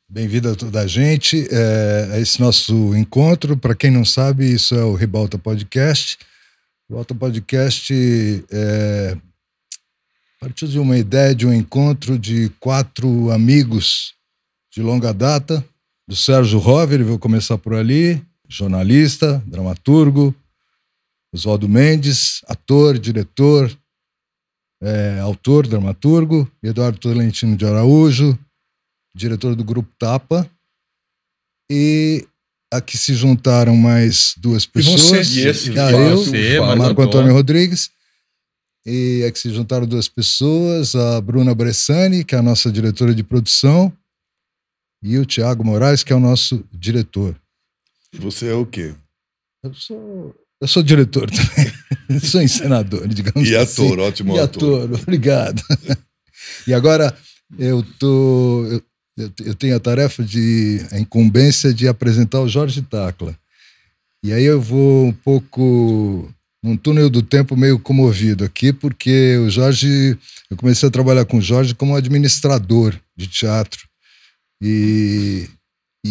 Bem-vindo a toda a gente a esse nosso encontro. Para quem não sabe, isso é o Ribalta Podcast. O Ribalta Podcast partiu de uma ideia de um encontro de 4 amigos de longa data, do Sérgio Rover, vou começar por ali, jornalista, dramaturgo, Oswaldo Mendes, ator, diretor, autor, dramaturgo, Eduardo Tolentino de Araújo, diretor do Grupo Tapa, e aqui se juntaram mais 2 pessoas. Marco Antônio Rodrigues, e aqui se juntaram 2 pessoas, a Bruna Bressani, que é a nossa diretora de produção, e o Thiago Moraes, que é o nosso diretor. E você é o quê? Eu sou diretor também, sou encenador, digamos assim. E ator, ótimo e ator. Obrigado. E agora eu tenho a incumbência de apresentar o Jorge Tacla. E aí eu vou um pouco num túnel do tempo meio comovido aqui, porque eu comecei a trabalhar com o Jorge como administrador de teatro. E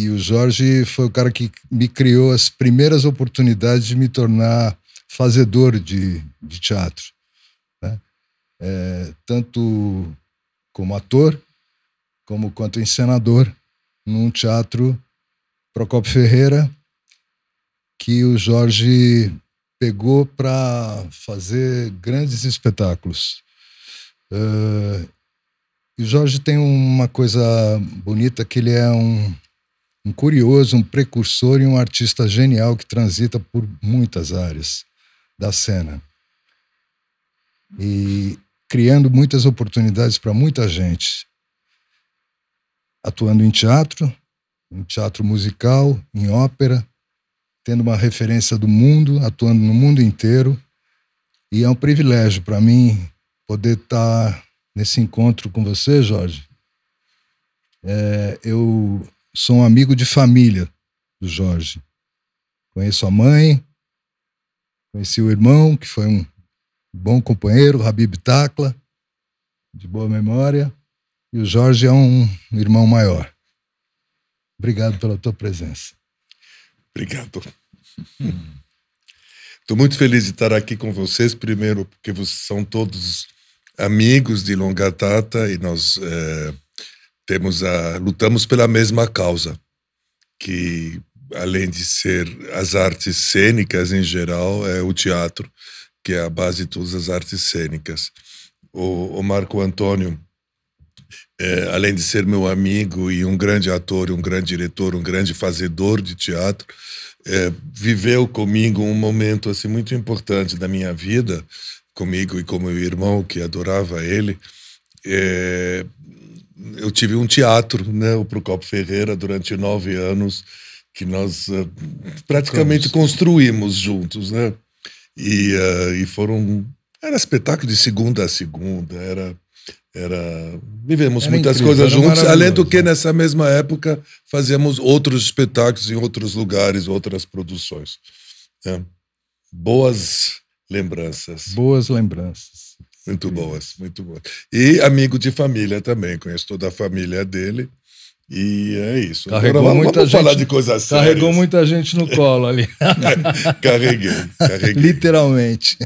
o Jorge foi o cara que me criou as primeiras oportunidades de me tornar fazedor de teatro, né? Tanto como ator, como quanto encenador, num teatro Procópio Ferreira, que o Jorge pegou para fazer grandes espetáculos. E o Jorge tem uma coisa bonita, que ele é um curioso, um precursor e um artista genial que transita por muitas áreas da cena. E criando muitas oportunidades para muita gente. Atuando em teatro musical, em ópera, tendo uma referência do mundo, atuando no mundo inteiro. E é um privilégio para mim poder estar nesse encontro com você, Jorge. Eu sou um amigo de família do Jorge. Conheço a mãe, conheci o irmão, que foi um bom companheiro, Habib Tacla, de boa memória. E o Jorge é um irmão maior. Obrigado pela tua presença. Obrigado. Estou muito feliz de estar aqui com vocês, primeiro porque vocês são todos amigos de longa data e nós lutamos pela mesma causa, que além de ser as artes cênicas em geral, é o teatro, que é a base de todas as artes cênicas. O Marco Antônio, além de ser meu amigo e um grande ator, um grande diretor, um grande fazedor de teatro, viveu comigo um momento assim, muito importante da minha vida, comigo e com meu irmão, que adorava ele. Eu tive um teatro, né, o Procópio Ferreira, durante 9 anos, que nós praticamente construímos juntos, né? E era espetáculo de segunda a segunda, vivemos muitas coisas juntos, além do que nessa mesma época fazíamos outros espetáculos em outros lugares, outras produções. Boas lembranças. Boas lembranças. Muito boas, muito boas. E amigo de família também, conheço toda a família dele. E é isso. Carregou agora, muita vamos gente, falar de coisas sérias. Carregou muita gente no colo ali. Carreguei. Literalmente.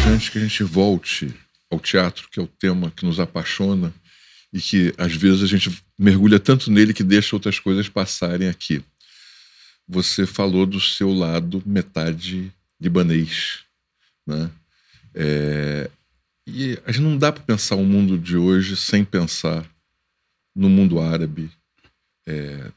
Antes que a gente volte ao teatro, que é o tema que nos apaixona e que às vezes a gente mergulha tanto nele que deixa outras coisas passarem aqui. Você falou do seu lado metade libanês, né? E a gente não dá para pensar o mundo de hoje sem pensar no mundo árabe,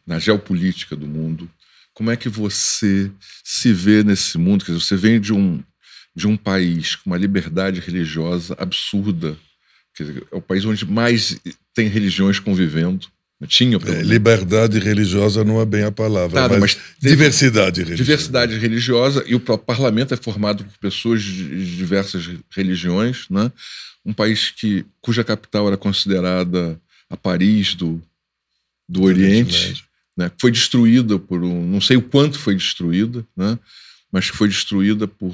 na geopolítica do mundo. Como é que você se vê nesse mundo? Quer dizer, você vem de um país com uma liberdade religiosa absurda. Quer dizer, é o país onde mais tem religiões convivendo. Tinha liberdade religiosa não é bem a palavra, mas diversidade religiosa. Diversidade religiosa, e o próprio parlamento é formado por pessoas de diversas religiões, né? Um país cuja capital era considerada a Paris do Oriente, né? Foi destruída não sei o quanto foi destruída, né? Mas foi destruída por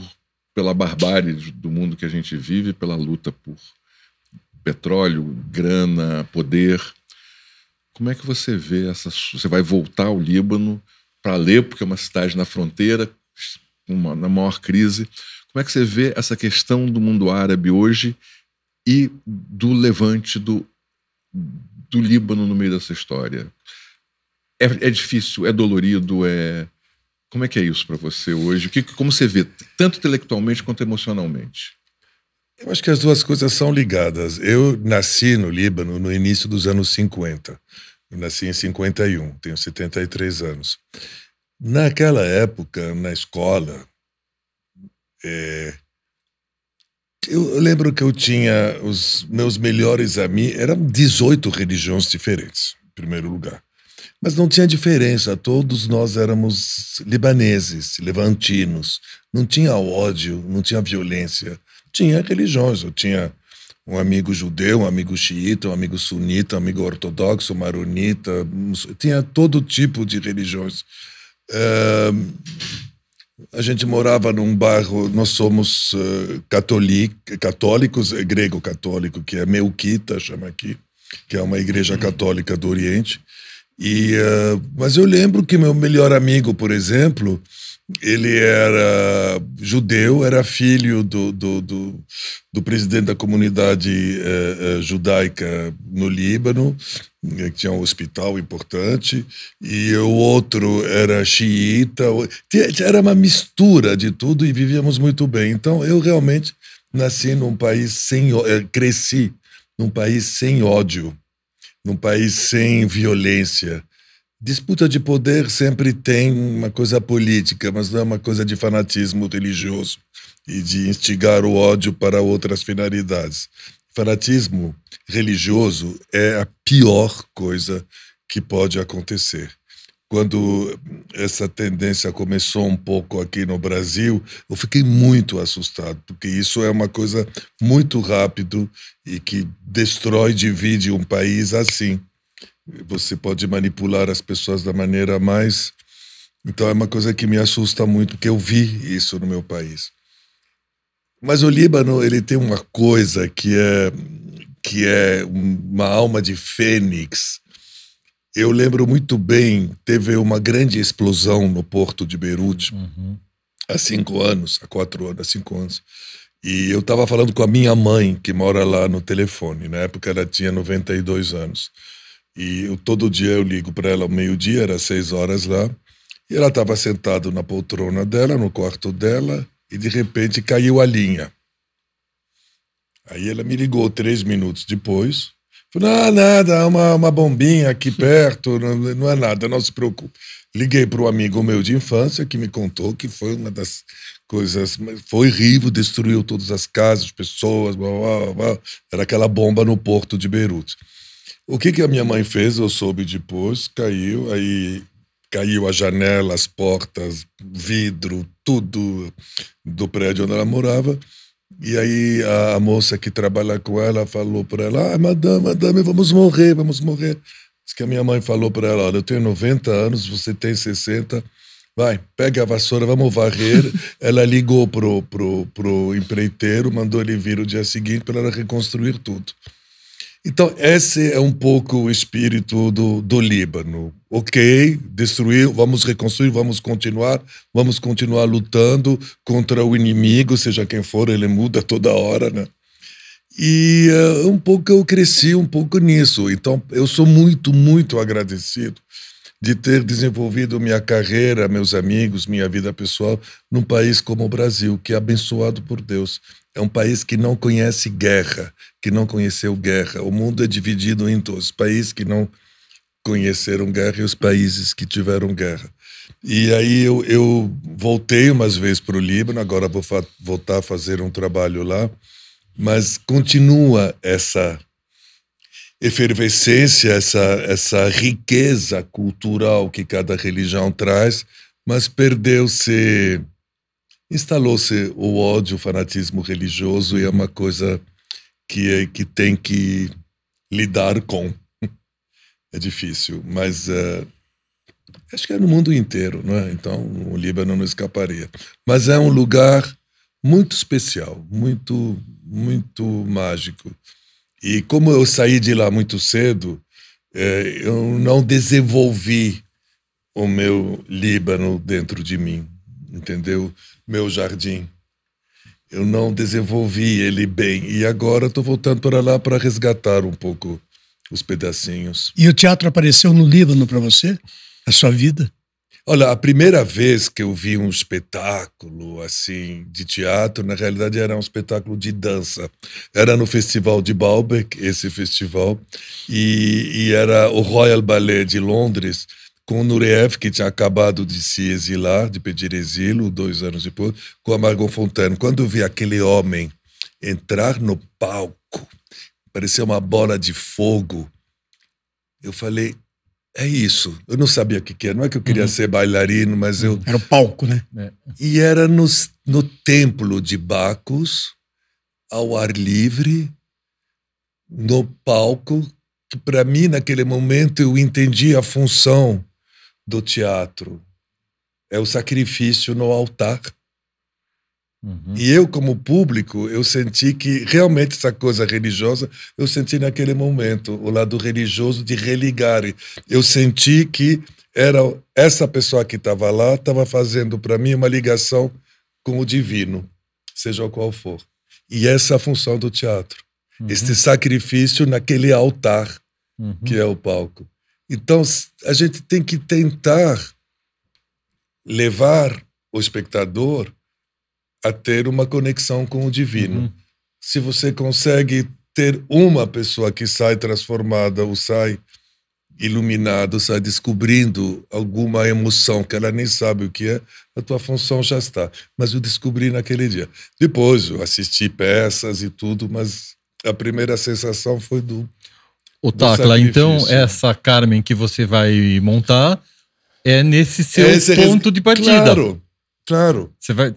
pela barbárie do mundo que a gente vive, pela luta por petróleo, grana, poder. Como é que você vê você vai voltar ao Líbano para Alepo, que é uma cidade na fronteira, na maior crise. Como é que você vê essa questão do mundo árabe hoje e do levante do Líbano no meio dessa história? É difícil, é dolorido, Como é que é isso para você hoje? Como você vê, tanto intelectualmente quanto emocionalmente? Eu acho que as duas coisas são ligadas. Eu nasci no Líbano no início dos anos 50. Eu nasci em 51, tenho 73 anos. Naquela época, na escola, eu lembro que eu tinha os meus melhores amigos, eram 18 religiões diferentes, em primeiro lugar. Mas não tinha diferença, todos nós éramos libaneses, levantinos. Não tinha ódio, não tinha violência. Tinha religiões, eu tinha um amigo judeu, um amigo xiita, um amigo sunita, um amigo ortodoxo, maronita, tinha todo tipo de religiões. A gente morava num bairro, nós somos católicos, grego-católico, que é Melquita, chama aqui, que é uma igreja católica do Oriente. Mas eu lembro que meu melhor amigo, por exemplo, ele era judeu, era filho do presidente da comunidade judaica no Líbano, que tinha um hospital importante, e o outro era xiita. Era uma mistura de tudo e vivíamos muito bem. Então, eu realmente nasci num país cresci num país sem ódio, num país sem violência. Disputa de poder sempre tem uma coisa política, mas não é uma coisa de fanatismo religioso e de instigar o ódio para outras finalidades. Fanatismo religioso é a pior coisa que pode acontecer. Quando essa tendência começou um pouco aqui no Brasil, eu fiquei muito assustado, porque isso é uma coisa muito rápido e que destrói, divide um país assim. Você pode manipular as pessoas da maneira mais... Então é uma coisa que me assusta muito, porque eu vi isso no meu país. Mas o Líbano, ele tem uma coisa que é uma alma de fênix. Eu lembro muito bem, teve uma grande explosão no porto de Beirute, há 5 anos, há 4 anos, há 5 anos. E eu estava falando com a minha mãe, que mora lá no telefone. Na época ela tinha 92 anos. E todo dia eu ligo para ela ao meio-dia, era 6 horas lá. E ela estava sentada na poltrona dela, no quarto dela, e de repente caiu a linha. Aí ela me ligou 3 minutos depois. Falou, nada, uma bombinha aqui perto, não é nada, não se preocupe. Liguei para um amigo meu de infância que me contou que foi uma das coisas... Foi horrível, destruiu todas as casas, pessoas, blá, blá, blá. Era aquela bomba no porto de Beirute. O que a minha mãe fez, eu soube depois, caiu a janela, as portas, vidro, tudo do prédio onde ela morava. E aí a moça que trabalha com ela falou para ela, madame, vamos morrer. Diz que a minha mãe falou para ela, olha, eu tenho 90 anos, você tem 60, vai, pega a vassoura, vamos varrer. Ela ligou pro empreiteiro, mandou ele vir o dia seguinte para ela reconstruir tudo. Então, esse é um pouco o espírito do Líbano. Ok, destruiu, vamos reconstruir, vamos continuar lutando contra o inimigo, seja quem for, ele muda toda hora, né? E um pouco eu cresci um pouco nisso. Então, eu sou muito, muito agradecido de ter desenvolvido minha carreira, meus amigos, minha vida pessoal, num país como o Brasil, que é abençoado por Deus. É um país que não conhece guerra, que não conheceu guerra. O mundo é dividido em os países que não conheceram guerra e os países que tiveram guerra. E aí eu voltei umas vezes para o Líbano, agora vou voltar a fazer um trabalho lá, mas continua essa efervescência, essa riqueza cultural que cada religião traz, mas instalou-se o ódio, o fanatismo religioso, e é uma coisa que tem que lidar com. É difícil, mas acho que é no mundo inteiro, não é? Então o Líbano não escaparia. Mas é um lugar muito especial, muito, muito mágico. E como eu saí de lá muito cedo, eu não desenvolvi o meu Líbano dentro de mim, entendeu? Meu jardim. Eu não desenvolvi ele bem. E agora estou voltando para lá para resgatar um pouco os pedacinhos. E o teatro apareceu no Líbano para você? A sua vida? Olha, a primeira vez que eu vi um espetáculo assim de teatro, na realidade era um espetáculo de dança. Era no Festival de Baalbek, esse festival, e era o Royal Ballet de Londres, com o Nureyev, que tinha acabado de se exilar, de pedir exílio, 2 anos depois, com a Margot Fonteyn. Quando eu vi aquele homem entrar no palco, parecia uma bola de fogo, eu falei, é isso. Eu não sabia o que era. Não é que eu queria ser bailarino, mas eu... Era o palco, né? E era no templo de Bacchus, ao ar livre, no palco, que para mim, naquele momento, eu entendi a função do teatro. É o sacrifício no altar. E eu, como público, eu senti que realmente essa coisa religiosa, eu senti naquele momento, o lado religioso de religar. Eu senti que era essa pessoa que estava lá, estava fazendo para mim uma ligação com o divino, seja qual for. E essa é a função do teatro. Este sacrifício naquele altar, que é o palco. Então, a gente tem que tentar levar o espectador a ter uma conexão com o divino. Se você consegue ter uma pessoa que sai transformada, ou sai iluminado, sai descobrindo alguma emoção que ela nem sabe o que é, a tua função já está. Mas eu descobri naquele dia. Depois eu assisti peças e tudo, mas a primeira sensação foi do Tacla, então essa Carmen que você vai montar é nesse seu ponto de partida. Claro. Você vai...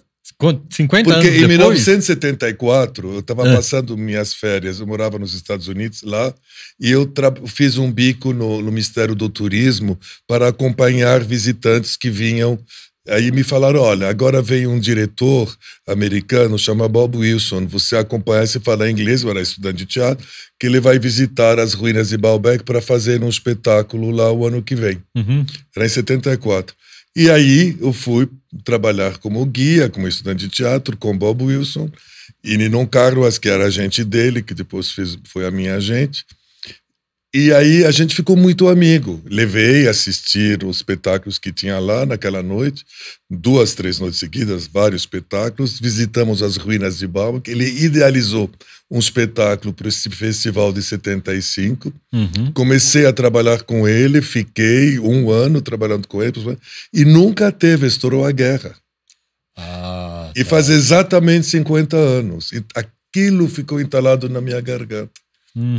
50 anos depois? Porque em 1974, eu estava passando minhas férias, eu morava nos Estados Unidos, lá, e eu fiz um bico no Ministério do Turismo para acompanhar visitantes que vinham. Aí me falaram, olha, agora vem um diretor americano, chama Bob Wilson, você acompanha, se falar inglês, eu era estudante de teatro, que ele vai visitar as ruínas de Baalbek para fazer um espetáculo lá o ano que vem. Era em 74. E aí eu fui trabalhar como guia, como estudante de teatro, com Bob Wilson, e Ninon Carlos, que era agente dele, que depois foi a minha agente. E aí a gente ficou muito amigo. Levei a assistir os espetáculos que tinha lá naquela noite, 2, 3 noites seguidas, vários espetáculos. Visitamos as ruínas de Baalbek. Ele idealizou um espetáculo para esse festival de 75. Comecei a trabalhar com ele, fiquei 1 ano trabalhando com ele, e nunca estourou a guerra. E faz exatamente 50 anos. E aquilo ficou entalado na minha garganta.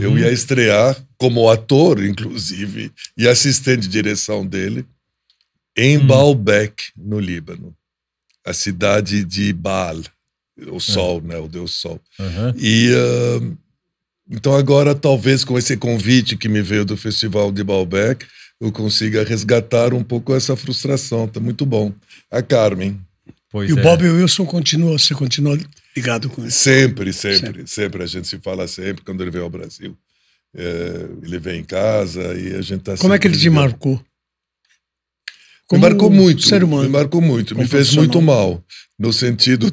Eu ia estrear como ator, inclusive, e assistente de direção dele, em Baalbek, no Líbano. A cidade de Baal, o sol, né? O Deus Sol. E então agora, talvez com esse convite que me veio do Festival de Baalbek, eu consiga resgatar um pouco essa frustração. Tá muito bom. A Carmen. E o Bob Wilson você continua ligado com ele? Sempre. A gente se fala sempre quando ele vem ao Brasil. Ele vem em casa e a gente tá. Como é que ele te marcou? Me marcou muito. Ser humano. Me marcou muito. Me fez muito mal. No sentido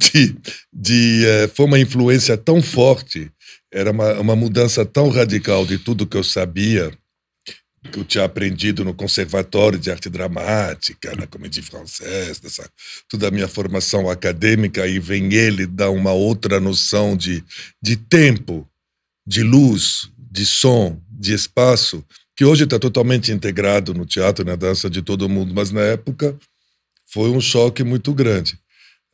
foi uma influência tão forte, era uma mudança tão radical de tudo que eu sabia, que eu tinha aprendido no Conservatório de Arte Dramática, na Comédie Française, toda a minha formação acadêmica, e vem ele dar uma outra noção de tempo, de luz, de som, de espaço, que hoje está totalmente integrado no teatro, na dança de todo mundo, mas na época foi um choque muito grande.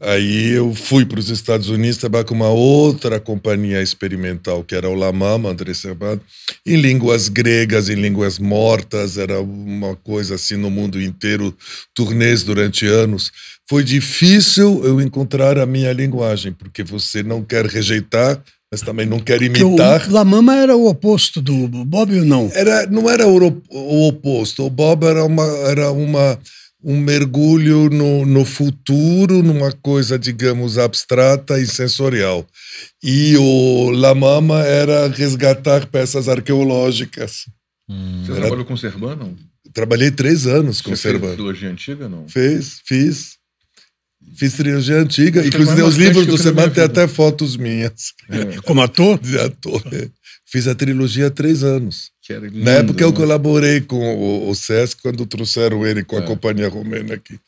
Aí eu fui para os Estados Unidos trabalhar com uma outra companhia experimental, que era o La Mama, André Servado, em línguas gregas, em línguas mortas, era uma coisa assim no mundo inteiro, turnês durante anos. Foi difícil eu encontrar a minha linguagem, porque você não quer rejeitar, mas também não quer imitar. O La Mama era o oposto do Bob ou não? Não era o oposto. O Bob era um mergulho no futuro, numa coisa, digamos, abstrata e sensorial. E o La Mama era resgatar peças arqueológicas. Você trabalhou com Servan, não? Trabalhei 3 anos com Servan. Você fez trilogia antiga, não? Fiz trilogia antiga. Inclusive, os livros do Servan têm até fotos minhas. Como ator? De ator. Fiz a trilogia há 3 anos. Lindo, na época eu colaborei com o Sesc quando trouxeram ele com a Companhia Romena aqui.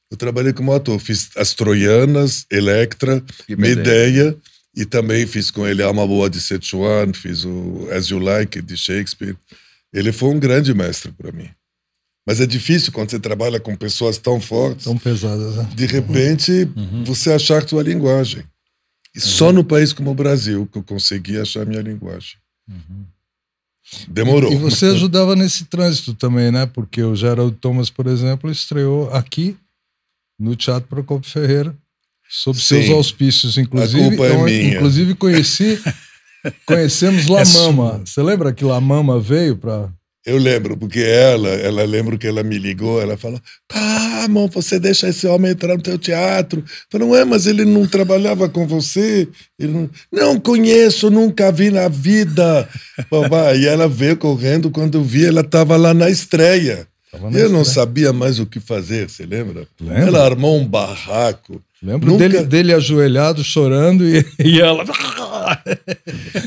Eu trabalhei como ator. Fiz As Troianas, Electra, Medea. E também fiz com ele Alma Boa de Sichuan, fiz o As You Like de Shakespeare. Ele foi um grande mestre para mim. Mas é difícil quando você trabalha com pessoas tão fortes. Tão pesadas, né? De repente, você achar tua linguagem. E só no país como o Brasil que eu consegui achar minha linguagem. Demorou. E você ajudava nesse trânsito também, né? Porque o Gerald Thomas, por exemplo, estreou aqui no Teatro Procopio Ferreira, sob seus auspícios, inclusive. A culpa é minha. Inclusive conhecemos La Mama. Você lembra que La Mama veio para... Eu lembro, porque ela lembro que ela me ligou, ela falou, amor, você deixa esse homem entrar no teu teatro. Eu falei, mas ele não trabalhava com você? Ele não conheço, nunca vi na vida. E ela veio correndo, quando eu vi, ela estava lá na estreia. Não sabia mais o que fazer, você lembra? Lembra? Ela armou um barraco. Lembro dele ajoelhado, chorando, e ela...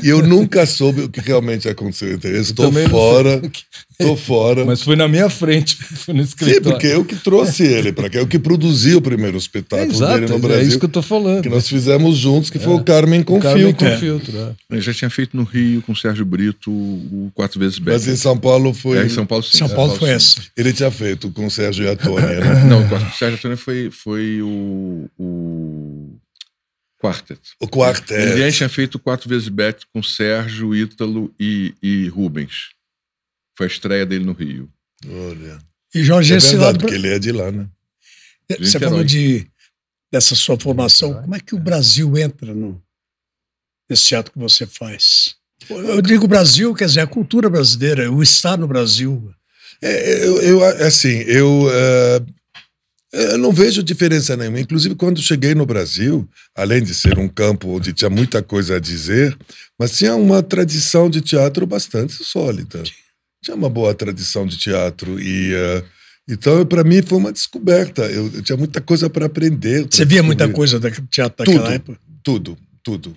E eu nunca soube o que realmente aconteceu. Estou fora. Mas foi na minha frente, foi no escritório. Sim, porque eu que trouxe ele para cá, eu que produzi o primeiro espetáculo dele no Brasil. É isso que eu tô falando. Que nós fizemos juntos, que foi o Carmen com Filtro. Ele já tinha feito no Rio com o Sérgio Brito o 4 vezes Becker. Mas em São Paulo foi... em São Paulo sim. São Paulo foi essa. Ele tinha feito com o Sérgio e a Tônia, né? Não, o Sérgio e a Tônia foi o Quartet. O Quartet. Ele tinha feito 4 vezes Becker com Sérgio, Ítalo e Rubens. Foi a estreia dele no Rio. Olha. E Jorge, esse lado... porque ele é de lá, né? Você falou dessa sua formação. Como é que o Brasil entra nesse teatro que você faz? Eu digo Brasil, quer dizer, a cultura brasileira, o estar no Brasil. Eu não vejo diferença nenhuma. Inclusive, quando cheguei no Brasil, além de ser um campo onde tinha muita coisa a dizer, mas tinha uma tradição de teatro bastante sólida. Tinha uma boa tradição de teatro. Então, para mim, foi uma descoberta. Eu tinha muita coisa para aprender. Você via muita coisa do teatro daquela época? Tudo.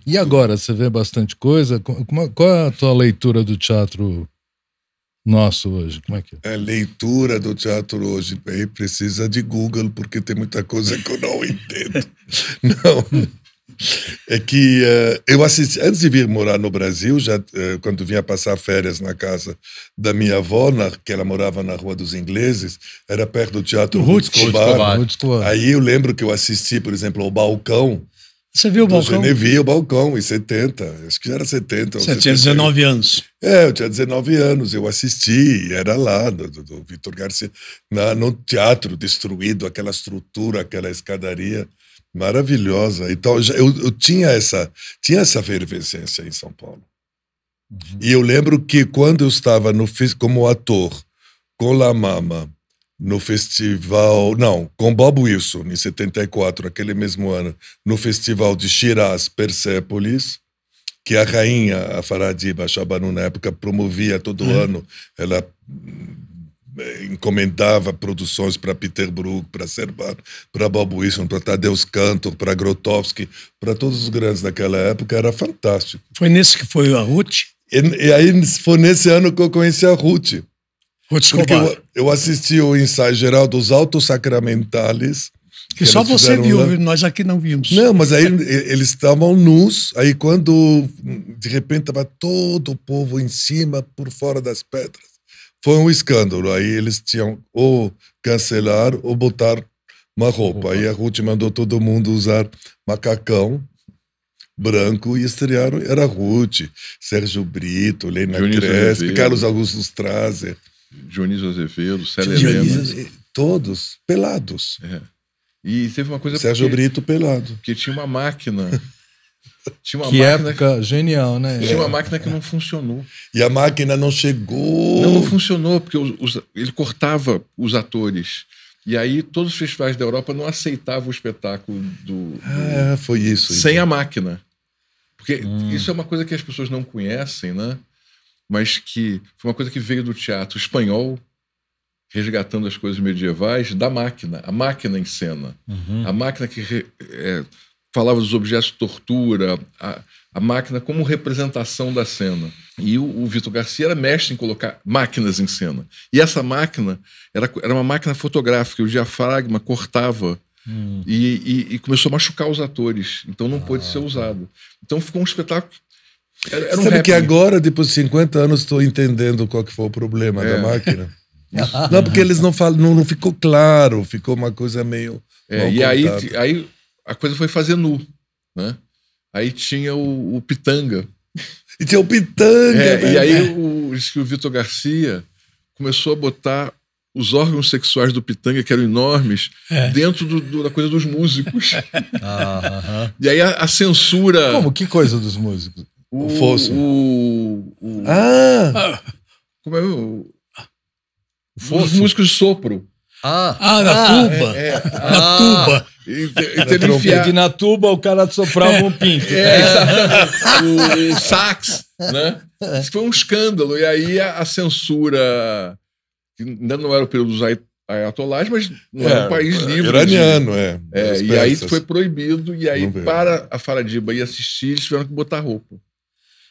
E agora, você vê bastante coisa? Qual é a tua leitura do teatro nosso hoje? Como é que é? A leitura do teatro hoje precisa de Google, porque tem muita coisa que eu não entendo. Não. É que eu assisti, antes de vir morar no Brasil, quando vinha passar férias na casa da minha avó, que ela morava na Rua dos Ingleses, era perto do Teatro Ruth Escobar. Aí eu lembro que eu assisti, por exemplo, ao Balcão. Você viu o Balcão? Eu vi o Balcão em 70, acho que já era 70. Você tinha 19 anos. Eu tinha 19 anos, eu assisti, era lá, do Vitor Garcia, no teatro destruído, aquela estrutura, aquela escadaria maravilhosa. Então, eu tinha essa efervescência em São Paulo. E eu lembro que quando eu estava como ator com La Mama, no festival, com Bob Wilson, em 74, aquele mesmo ano, no festival de Shiraz, Persépolis, que a rainha, a Faradiba Shabanu, na época, promovia todo ano. Ela encomendava produções para Peter Brook, para Servan, para Bob Wilson, para Tadeusz Kantor, para Grotowski, para todos os grandes daquela época. Era fantástico. Foi nesse que foi a Ruth? E aí foi nesse ano que eu conheci a Ruth. Porque eu assisti o ensaio geral dos Altos Sacramentales. Que só você viu, nós aqui não vimos. Não, mas aí eles estavam nus, aí quando de repente estava todo o povo em cima, por fora das pedras. Foi um escândalo, aí eles tinham ou cancelar ou botar uma roupa. Aí a Ruth mandou todo mundo usar macacão branco e estrearam, era Ruth, Sérgio Brito, Lena Crespi, Carlos Augusto Strasser. Dionísio Azevedo, Célia Helena. Todos pelados. E teve uma coisa... Sérgio Brito pelado. Porque tinha uma máquina... época genial, né? Tinha uma máquina que não funcionou. E a máquina não chegou. Não funcionou, porque ele cortava os atores E aí todos os festivais da Europa não aceitavam o espetáculo foi isso. Sem então. A máquina. Porque isso é uma coisa que as pessoas não conhecem, né? Mas que foi uma coisa que veio do teatro espanhol, resgatando as coisas medievais, da máquina, a máquina em cena. A máquina que falava dos objetos de tortura, a máquina como representação da cena. E o Vitor Garcia era mestre em colocar máquinas em cena. E essa máquina era uma máquina fotográfica, o diafragma cortava e começou a machucar os atores. Então não pôde ser usado. Então ficou um espetáculo. Era Sabe que agora, depois de 50 anos, estou entendendo qual que foi o problema da máquina. Não, porque eles não falam, não ficou claro, ficou uma coisa meio... e aí a coisa foi fazer nu, né? Aí tinha o Pitanga. E tinha o Pitanga, E aí o Vitor Garcia começou a botar os órgãos sexuais do Pitanga, que eram enormes, dentro da coisa dos músicos. E aí a censura... Como? Que coisa dos músicos? O fosso. Como é o fosso? Os músicos de sopro. Na tuba. Na tuba. Na tuba o cara soprava um pinto. O sax, né? Isso foi um escândalo. E aí a censura, que ainda não era o período dos ayatolás, mas não era um país livre. Iraniano, e aí foi proibido. E aí, para a Faradiba ir assistir, eles tiveram que botar roupa.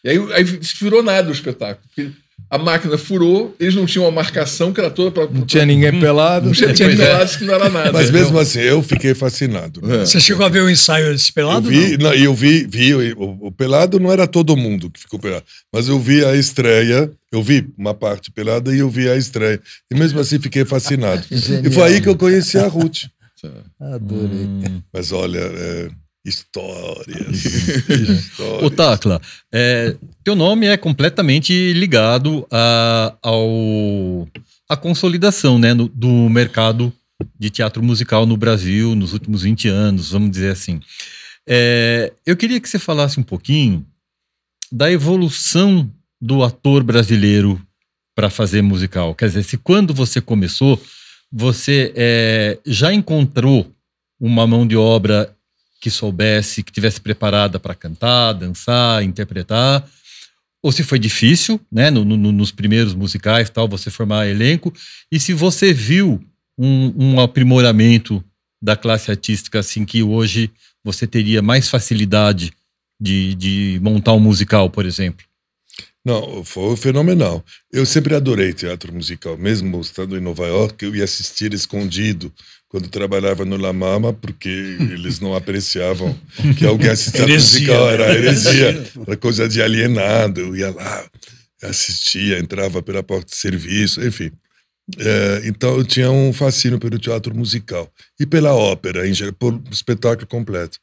E aí virou nada o espetáculo. Porque a máquina furou, eles não tinham uma marcação que era toda para... Não tinha ninguém pelado. Não tinha ninguém pelado, que não era nada. Mas mesmo assim, eu fiquei fascinado. Né? Você chegou a ver o ensaio desse pelado? Eu vi o pelado não era todo mundo que ficou pelado, mas eu vi a estreia, eu vi uma parte pelada e eu vi a estreia. E mesmo assim fiquei fascinado. E foi aí que eu conheci a Ruth. Adorei. Mas olha... Histórias. Ô Tacla, teu nome é completamente ligado à consolidação, né, do mercado de teatro musical no Brasil nos últimos 20 anos, vamos dizer assim. Eu queria que você falasse um pouquinho da evolução do ator brasileiro para fazer musical. Quer dizer, se quando você começou, você já encontrou uma mão de obra que soubesse, que tivesse preparada para cantar, dançar, interpretar, ou se foi difícil, né, nos primeiros musicais, tal, você formar elenco, e se você viu um aprimoramento da classe artística, assim, que hoje você teria mais facilidade de montar um musical, por exemplo. Não, foi fenomenal. Eu sempre adorei teatro musical, mesmo estando em Nova York, eu ia assistir escondido quando trabalhava no La Mama, porque eles não apreciavam que alguém assistia musical, era heresia, era coisa de alienado. Eu ia lá, assistia, entrava pela porta de serviço, enfim. Então eu tinha um fascínio pelo teatro musical e pela ópera, em geral, por espetáculo completo.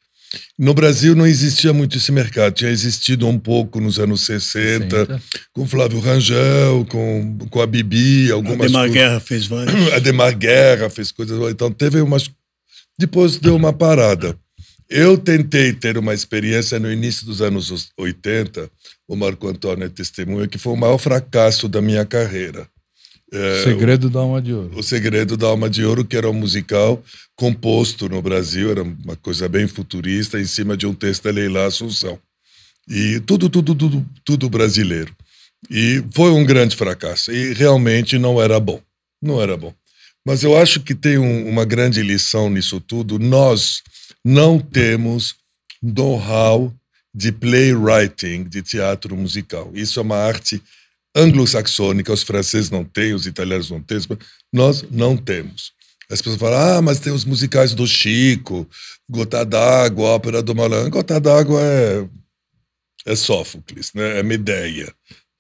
No Brasil não existia muito esse mercado, tinha existido um pouco nos anos 60, com Flávio Rangel, com a Bibi, algumas coisas. Ademar Guerra fez várias. Ademar Guerra fez coisas, então teve umas... Depois deu uma parada. Eu tentei ter uma experiência no início dos anos 80, o Marco Antônio é testemunha, que foi o maior fracasso da minha carreira. O Segredo da Alma de Ouro. O Segredo da Alma de Ouro, que era um musical composto no Brasil, era uma coisa bem futurista, em cima de um texto da Leila Assunção. E tudo brasileiro. E foi um grande fracasso. E realmente não era bom. Não era bom. Mas eu acho que tem uma grande lição nisso tudo. Nós não temos know-how de playwriting, de teatro musical. Isso é uma arte anglo-saxônica, os franceses não têm, os italianos não têm, nós não temos. As pessoas falam, mas tem os musicais do Chico, Gota d'Água, Ópera do Malandro. Gota d'Água é Sófocles, né? É Medea,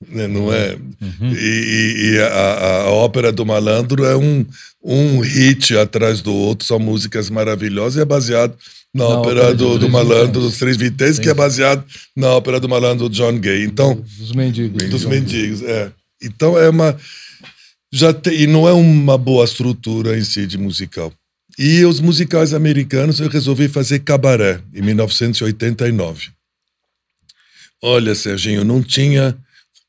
né? Não é? E a Ópera do Malandro é um hit atrás do outro, são músicas maravilhosas e é baseado na ópera do Malandro dos Três Vitens, que é baseado na ópera do Malandro do John Gay. Então, dos mendigos. Dos mendigos, Então é uma... e não é uma boa estrutura em si de musical. E os musicais americanos eu resolvi fazer cabaré em 1989. Olha, Serginho, não tinha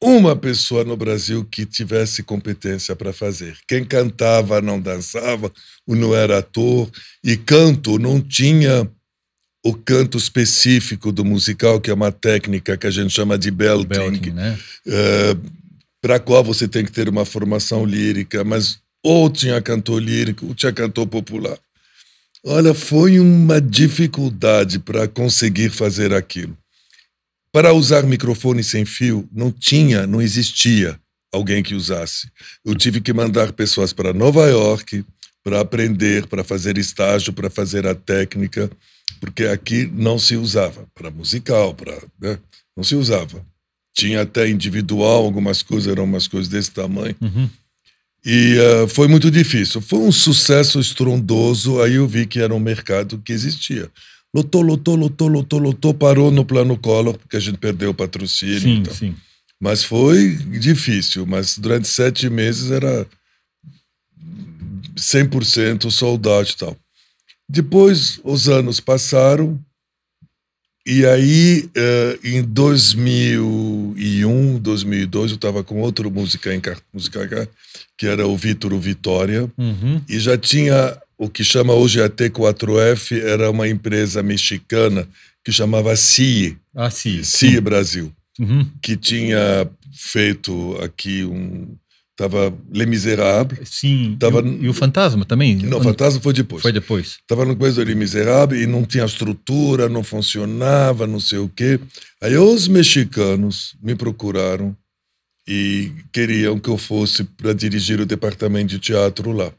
uma pessoa no Brasil que tivesse competência para fazer. Quem cantava não dançava, ou não era ator, e canto não tinha o canto específico do musical, que é uma técnica que a gente chama de belting, né? Para a qual você tem que ter uma formação lírica, mas ou tinha cantor lírico, ou tinha cantor popular. Olha, foi uma dificuldade para conseguir fazer aquilo. Para usar microfone sem fio, não existia alguém que usasse. Eu tive que mandar pessoas para Nova York para aprender, para fazer estágio, para fazer a técnica, porque aqui não se usava. Para musical, né? Não se usava. Tinha até individual, algumas coisas, eram umas coisas desse tamanho. Uhum. E foi muito difícil. Foi um sucesso estrondoso, aí eu vi que era um mercado que existia. Lotou, parou no plano Collor, porque a gente perdeu o patrocínio. Sim, então. sim. Mas foi difícil, mas durante 7 meses era 100% sold out e tal. Depois os anos passaram, e aí em 2001, 2002, eu estava com outro música que era o Vitor Vitória, e já tinha o que chama hoje a T4F, era uma empresa mexicana que chamava CIE, CIE Brasil, que tinha feito aqui Tava Les Misérables. Sim, tava, e o Fantasma também? Não, o Fantasma foi depois. Foi depois. Tava no começo do Les Misérables e não tinha estrutura, não funcionava, não sei o quê. Aí os mexicanos me procuraram e queriam que eu fosse para dirigir o departamento de teatro lá.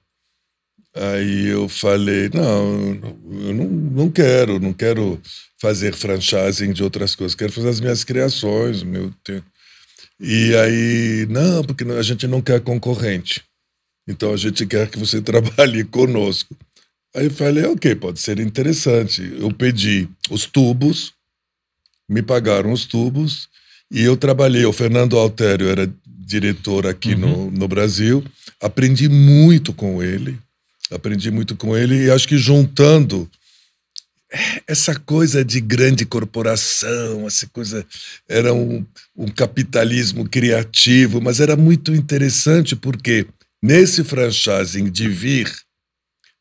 Aí eu falei, eu não quero fazer franchising de outras coisas, quero fazer as minhas criações, E aí, não, porque a gente não quer concorrente. Então a gente quer que você trabalhe conosco. Aí eu falei, ok, pode ser interessante. Eu pedi os tubos, me pagaram os tubos, e eu trabalhei. O Fernando Altério era diretor aqui no Brasil. Aprendi muito com ele, e acho que juntando essa coisa de grande corporação, essa coisa era um capitalismo criativo, mas era muito interessante porque nesse franchising de vir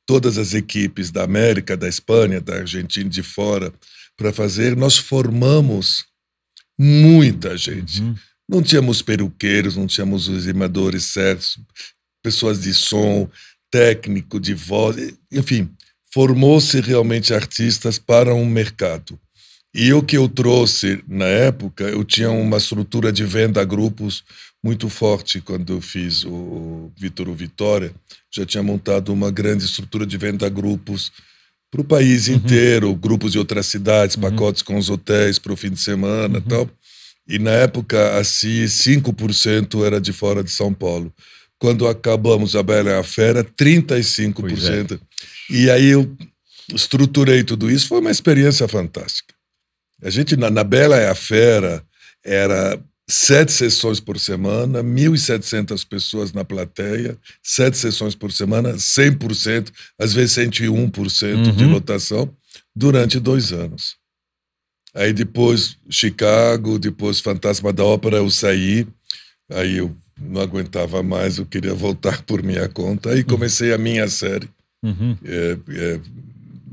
todas as equipes da América, da Espanha, da Argentina, de fora, para fazer, nós formamos muita gente. Não tínhamos peruqueiros, não tínhamos os animadores certos, pessoas de som, técnico, de voz, enfim, formou-se realmente artistas para um mercado. E o que eu trouxe na época, eu tinha uma estrutura de venda a grupos muito forte quando eu fiz o Vitor Vitória. Já tinha montado uma grande estrutura de venda a grupos para o país inteiro, grupos de outras cidades, pacotes com os hotéis para o fim de semana e tal. E na época, assim, 5% era de fora de São Paulo. Quando acabamos A Bela e a Fera, 35%. E aí eu estruturei tudo isso, foi uma experiência fantástica. A gente, na Bela e a Fera, era 7 sessões por semana, 1.700 pessoas na plateia, 7 sessões por semana, 100%, às vezes 101% de lotação, durante 2 anos. Aí depois Chicago, depois Fantasma da Ópera, eu saí, aí eu não aguentava mais, eu queria voltar por minha conta, aí comecei a minha série.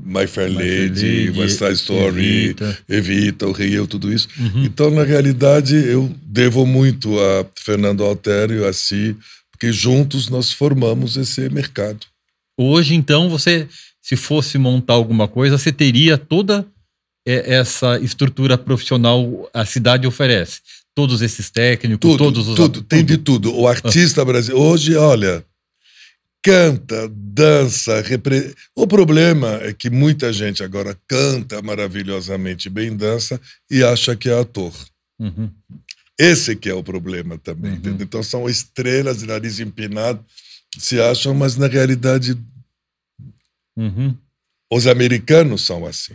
My Fair Lady, West Side Story, Evita, o Rio, tudo isso. Então, na realidade, eu devo muito a Fernando Altério, a Si, porque juntos nós formamos esse mercado. Hoje, então, você, se fosse montar alguma coisa, você teria toda essa estrutura profissional, a cidade oferece. Todos esses técnicos, todos os... Tudo, tem de tudo. O artista brasileiro, hoje, olha... Canta, dança, O problema é que muita gente agora canta maravilhosamente bem, dança e acha que é ator. Esse que é o problema também. Então são estrelas de nariz empinado, se acham, mas na realidade os americanos são assim.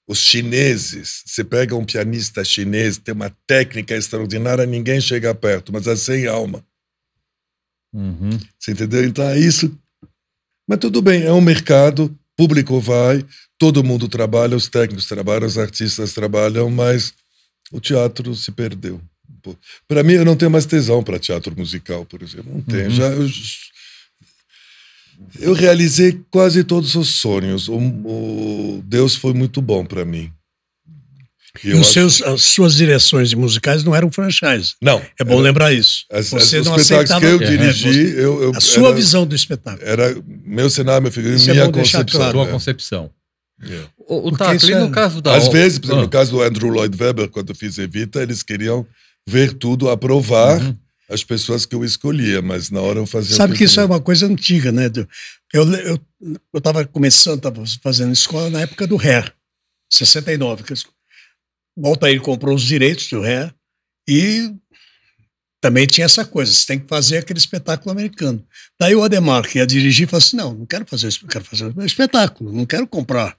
Os chineses, você pega um pianista chinês, tem uma técnica extraordinária, ninguém chega perto, mas é sem alma. Você entendeu? Então é isso. Mas tudo bem, é um mercado, público vai, todo mundo trabalha, os técnicos trabalham, os artistas trabalham, mas o teatro se perdeu. Para mim, eu não tenho mais tesão para teatro musical, por exemplo. Não tenho. Eu realizei quase todos os sonhos. O Deus foi muito bom para mim. E as suas direções musicais não eram franchise. Não. É bom lembrar isso. Os espetáculos que eu dirigi... a sua visão do espetáculo. Era meu cenário, meu figurino, isso minha concepção. Claro, tua concepção. O Tato, no caso da... Às vezes, por exemplo, no caso do Andrew Lloyd Webber, quando eu fiz Evita, eles queriam ver tudo, aprovar as pessoas que eu escolhia, mas na hora eu fazia... Sabe que isso é uma coisa antiga, né? Eu estava começando, estava fazendo escola na época do Hair, 69, o Altair comprou os direitos do Hair e também tinha essa coisa, você tem que fazer aquele espetáculo americano. Daí o Ademar, que ia dirigir, falou assim, não quero fazer isso, quero fazer um espetáculo, não quero comprar.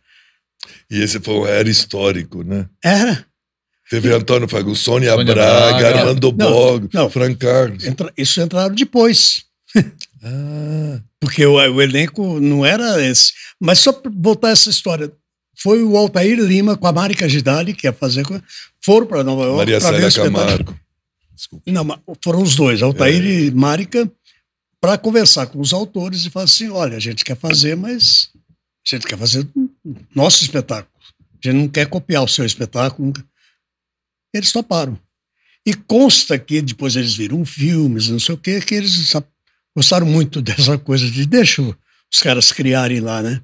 E esse foi um Hair histórico, né? Era. Teve Antônio Fagundes, Sônia Braga, Armando Bog, Frank Carlos. Isso entraram depois. Porque o elenco não era esse. Mas só para voltar a essa história, foi o Altair Lima com a Marica Gidali, que ia fazer... Foram para Nova York. Maria Célia Camargo. Desculpa. Não, foram os dois, Altair e Marica, para conversar com os autores e falar assim, olha, a gente quer fazer, mas a gente quer fazer nosso espetáculo. A gente não quer copiar o seu espetáculo. Eles toparam. E consta que depois eles viram filmes, não sei o quê, que eles gostaram muito dessa coisa de deixa os caras criarem lá, né?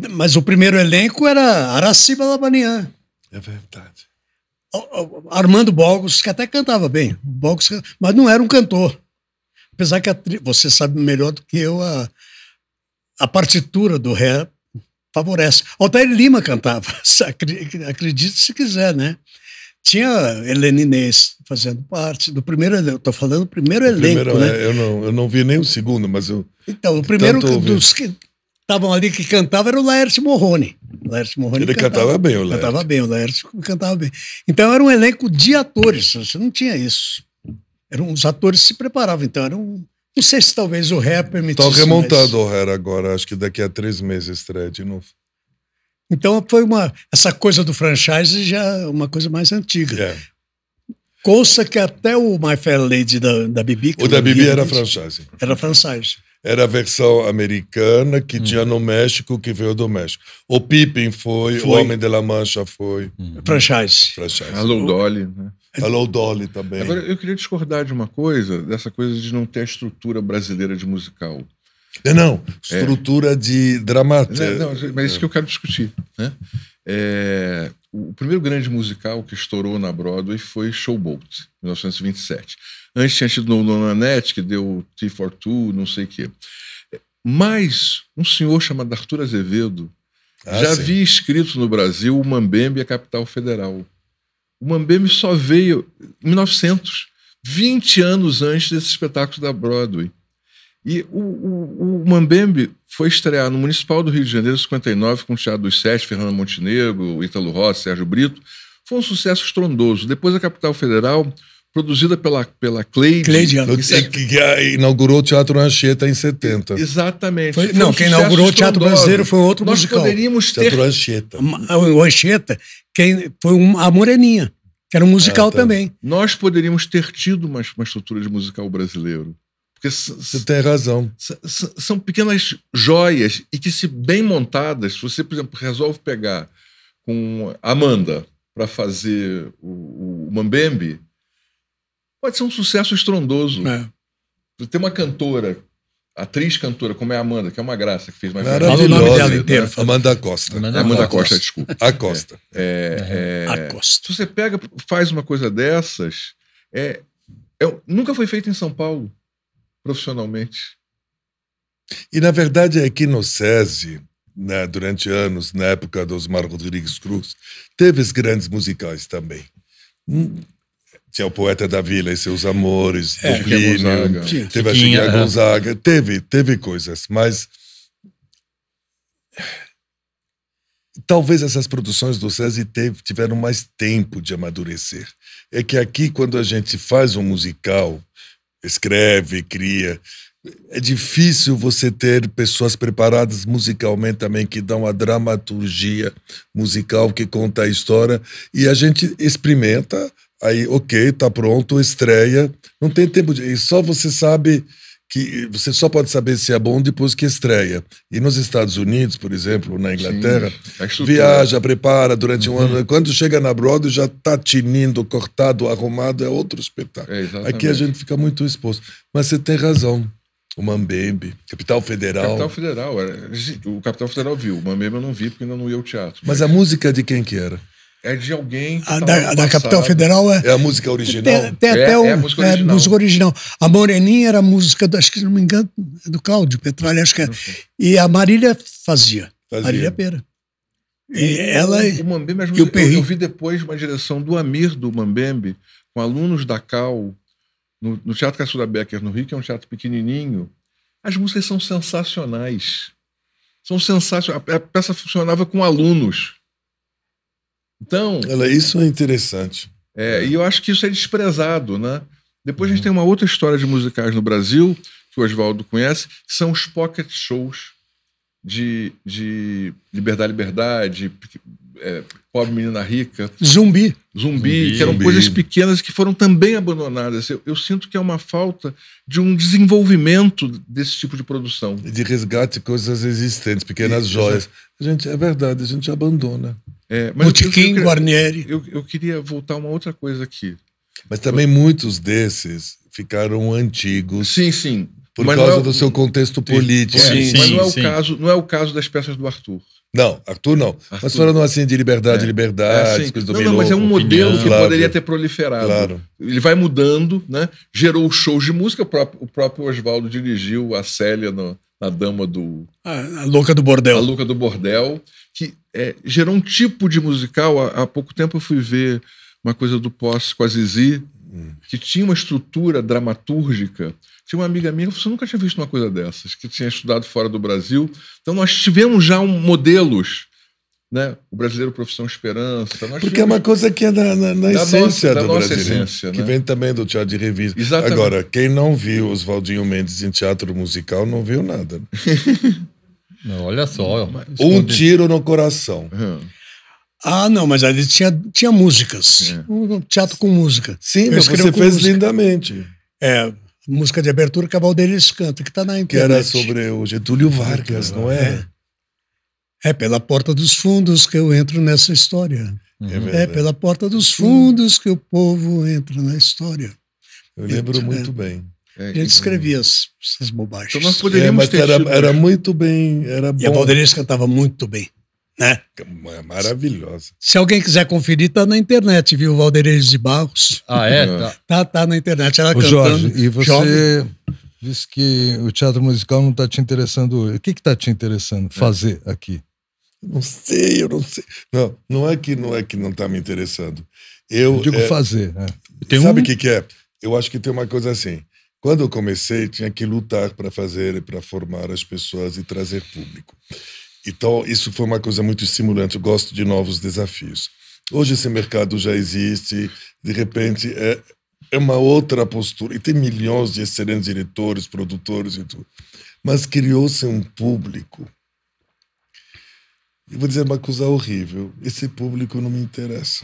Mas o primeiro elenco era Araciba Labanian. É verdade. Armando Bogos, que até cantava bem, mas não era um cantor. Apesar que você sabe melhor do que eu, a partitura do Hair favorece. Altair Lima cantava, acredite se quiser, né? Tinha Helena Inês fazendo parte do primeiro elenco. Estou falando do primeiro elenco, né? Eu não vi nem o segundo, mas eu... Então, o primeiro dos que estavam ali que cantava era o Laércio Morrone. Ele cantava bem, o Laércio. Cantava bem, o Laércio cantava bem. Então, era um elenco de atores. Você não tinha isso. Os atores se preparavam. Então, era um... Não sei se talvez o Hair permitisse. Estão remontando o Hair agora. Acho que daqui a 3 meses estreia de novo. Então, foi essa coisa do franchise já é uma coisa mais antiga. Yeah. Consta que até o My Fair Lady da Bibi... O da Bibi era franchise. Era franchise. Era a versão americana que tinha no México, que veio do México. O Pippin foi. O Homem de la Mancha foi. Franchise. Hello Dolly, né? Hello Dolly também. Agora, eu queria discordar de uma coisa, dessa coisa de não ter a estrutura brasileira de musical. Não, estrutura de dramático. Mas é isso que eu quero discutir, né? O primeiro grande musical que estourou na Broadway foi Showboat, 1927. Antes tinha tido no Nanette, que deu T for Two, não sei o quê. Mas um senhor chamado Arthur Azevedo já havia escrito no Brasil o Mambembe e a Capital Federal. O Mambembe só veio em 1900, 20 anos antes desse espetáculo da Broadway. E o Mambembe foi estrear no Municipal do Rio de Janeiro, em 59, com o Teatro dos Sete, Fernando Montenegro, Ítalo Rossi, Sérgio Brito. Foi um sucesso estrondoso. Depois a Capital Federal, produzida pela Cleide. Que inaugurou o Teatro Anchieta em 70. Exatamente. Quem inaugurou o Teatro Brasileiro foi outro musical. Nós poderíamos ter... Teatro Anchieta. O Anchieta, foi a Moreninha, que era um musical também. Nós poderíamos ter tido uma estrutura de musical brasileiro. Porque você tem razão. São pequenas joias e que, se bem montadas, se você, por exemplo, resolve pegar com Amanda para fazer o Mambembe, pode ser um sucesso estrondoso. Tem uma cantora, atriz cantora, como é a Amanda, que é uma graça, que fez mais... Fala o nome dela inteiro. Amanda Costa. Amanda Costa, desculpa. A Costa. A Costa. Se você pega, faz uma coisa dessas, nunca foi feito em São Paulo, profissionalmente. E, na verdade, aqui no SESI, né, durante anos, na época do Osmar Rodrigues Cruz, teve os grandes musicais também. Tinha o Poeta da Vila e Seus Amores, do Plínio, teve a Chiquinha Gonzaga, teve coisas, mas talvez essas produções do SESI tiveram mais tempo de amadurecer. É que aqui, quando a gente faz um musical, escreve, cria, é difícil você ter pessoas preparadas musicalmente também, que dão a dramaturgia musical, que conta a história, e a gente experimenta Aí, ok, tá pronto, estreia. Não tem tempo de... E só você sabe que... Você só pode saber se é bom depois que estreia. E nos Estados Unidos, por exemplo, na Inglaterra, viaja, prepara durante um ano. Quando chega na Broadway, já tá tinindo, cortado, arrumado, é outro espetáculo. Aqui a gente fica muito exposto. Mas você tem razão. O Mambembe, Capital Federal. Capital Federal, o Capital Federal viu. O Mambembe eu não vi porque ainda não ia ao teatro. Mas a música de quem que era? É de alguém que da Capital Federal é a música original? Tem até a música original. A Moreninha era a música, acho que, se não me engano, do Cláudio Petralha, acho que é. E a Marília fazia. Marília Pera. E ela o Mambembe, eu vi depois uma direção do Amir do Mambembe, com alunos da Cal, no Teatro Caçula Becker, no Rio, que é um teatro pequenininho. As músicas são sensacionais. São sensacionais. A peça funcionava com alunos. Então... Isso é interessante. E eu acho que isso é desprezado, né? Depois a gente tem uma outra história de musicais no Brasil, que o Oswaldo conhece, que são os pocket shows de Liberdade, Pobre Menina Rica. Zumbi, que eram coisas pequenas que foram também abandonadas. Eu sinto que é uma falta de um desenvolvimento desse tipo de produção. De resgate de coisas existentes, pequenas joias. É verdade, a gente abandona. Botequim, Guarnieri. Eu queria voltar a uma outra coisa aqui. Mas também muitos desses ficaram antigos. Sim. Por causa do seu contexto político. Mas não é o caso das peças do Arthur. Não, Arthur não. Arthur. Mas falando assim de liberdade, coisa do Não, mas é um modelo que poderia ter proliferado. Claro. Ele vai mudando, né? Gerou shows de música, o próprio Oswaldo dirigiu a Célia na Dama do... A Louca do Bordel. A Louca do Bordel, que gerou um tipo de musical. Há pouco tempo eu fui ver uma coisa do Posse com a Zizi, que tinha uma estrutura dramatúrgica. Tinha uma amiga minha, você nunca tinha visto uma coisa dessas, que tinha estudado fora do Brasil. Então nós tivemos já modelos, né? O Brasileiro Profissão Esperança. Porque é uma coisa que é na essência do nossa brasileiro, essência, que né? vem também do teatro de revista. Exatamente. Agora, quem não viu Oswaldinho Mendes em teatro musical não viu nada. Não, olha só. Um tiro no coração. Não, mas ali tinha músicas. Um teatro com música. Sim, mas você fez música lindamente. Música de abertura que a Valderes canta, que está na internet. Que era sobre o Getúlio Vargas, não é? É pela porta dos fundos que eu entro nessa história. É pela porta dos fundos que o povo entra na história. Eu lembro muito bem. A gente escrevia essas bobagens. Então nós poderíamos ter era muito bem, era bom. E a Valderes cantava muito bem, né? É maravilhosa. Se alguém quiser conferir, tá na internet, viu? Valderes de Barros. Tá na internet. Ela cantando. Jorge, e você disse que o teatro musical não está te interessando hoje. O que está te interessando fazer aqui? Eu não sei. Não é que não está me interessando. Eu digo fazer. Sabe o que é? Eu acho que tem uma coisa assim. Quando eu comecei, tinha que lutar para fazer e para formar as pessoas e trazer público. Então, isso foi uma coisa muito estimulante. Eu gosto de novos desafios. Hoje esse mercado já existe, de repente é uma outra postura. E tem milhões de excelentes diretores, produtores e tudo. Mas criou-se um público. Eu vou dizer uma coisa horrível. Esse público não me interessa.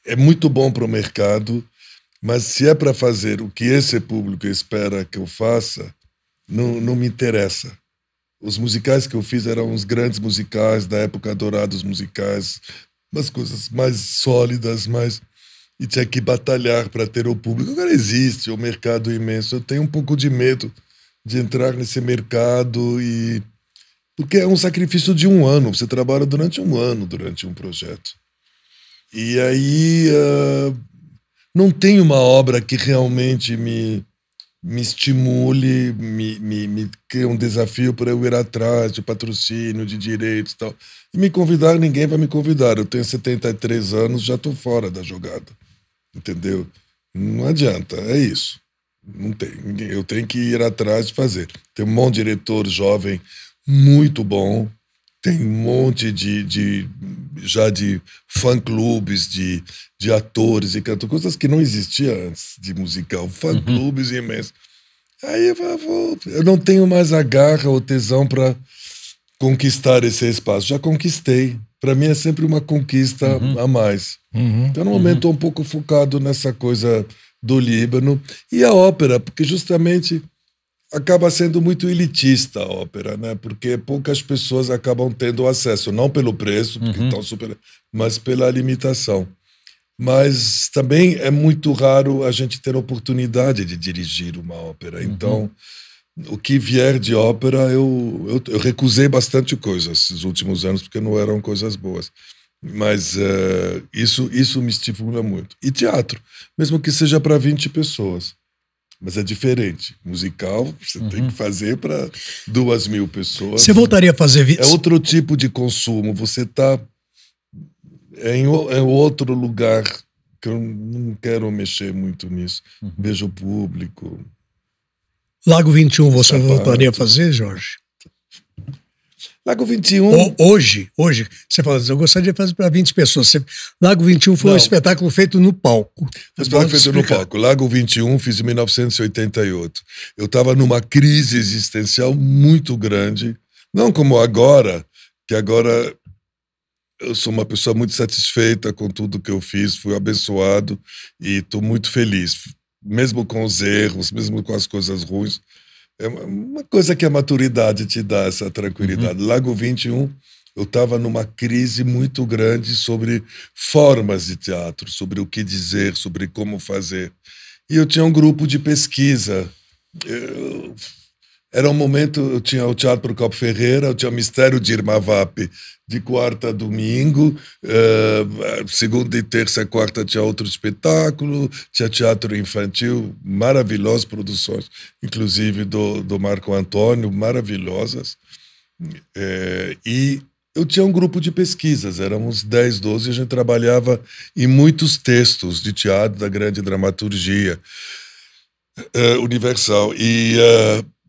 É muito bom para o mercado, mas se é para fazer o que esse público espera que eu faça, não me interessa. Os musicais que eu fiz eram os grandes musicais da época dourada dos musicais, umas coisas mais sólidas, e tinha que batalhar para ter o público. Agora existe o mercado imenso. Eu tenho um pouco de medo de entrar nesse mercado, porque é um sacrifício de um ano. Você trabalha durante um ano, durante um projeto. E aí não tem uma obra que realmente me estimule, me cria um desafio para eu ir atrás de patrocínio, de direitos e tal. E me convidar, ninguém vai me convidar. Eu tenho 73 anos, já estou fora da jogada. Entendeu? Não adianta, é isso. Não tem. Eu tenho que ir atrás de fazer. Tem um monte de diretor jovem muito bom. Tem um monte de fã-clubes, de atores e cantores, coisas que não existiam antes de musical. Fã-clubes imensos. Aí eu não tenho mais a garra ou tesão para conquistar esse espaço. Já conquistei. para mim é sempre uma conquista a mais. Então, no momento, estou um pouco focado nessa coisa do Líbano. E a ópera, porque justamente acaba sendo muito elitista a ópera, né? Porque poucas pessoas acabam tendo acesso, não pelo preço, porque estão super, mas pela limitação. Mas também é muito raro a gente ter a oportunidade de dirigir uma ópera. Então, o que vier de ópera, eu recusei bastante coisas nos últimos anos, porque não eram coisas boas. Mas isso me estimula muito. E teatro, mesmo que seja para 20 pessoas. Mas é diferente. Musical, você tem que fazer para 2.000 pessoas. Você voltaria a fazer... É outro tipo de consumo. Você está em outro lugar que eu não quero mexer muito nisso. Vejo o público. Lago 21 você voltaria a fazer, Jorge? Lago 21... Hoje, você fala assim, eu gostaria de fazer para 20 pessoas. Lago 21 foi um espetáculo feito no palco. Feito no palco. Lago 21 fiz em 1988. Eu estava numa crise existencial muito grande. Não como agora, que agora eu sou uma pessoa muito satisfeita com tudo que eu fiz, fui abençoado e estou muito feliz. Mesmo com os erros, mesmo com as coisas ruins. É uma coisa que a maturidade te dá, essa tranquilidade. Lago 21, eu estava numa crise muito grande sobre formas de teatro, sobre o que dizer, sobre como fazer. E eu tinha um grupo de pesquisa. Era um momento, eu tinha o Teatro Copo Ferreira, eu tinha o Mistério de Irma Vap de quarta a domingo, segunda e terça e quarta tinha outro espetáculo, tinha teatro infantil, maravilhosas produções, inclusive do Marco Antônio, maravilhosas. E eu tinha um grupo de pesquisas, éramos 10, 12, e a gente trabalhava em muitos textos de teatro da grande dramaturgia universal. E